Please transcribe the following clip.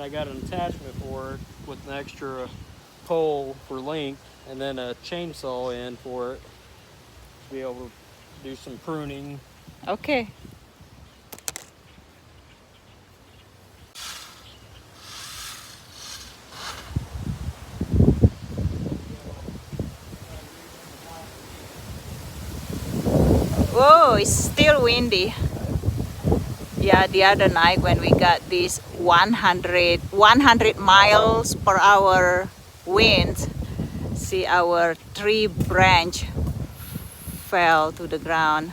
and I got an attachment for it with an extra pole for length and then a chainsaw in for it to be able to do some pruning. Okay. Whoa, it's still windy. Yeah, the other night when we got these 100 miles per hour winds, see our tree branch fell to the ground.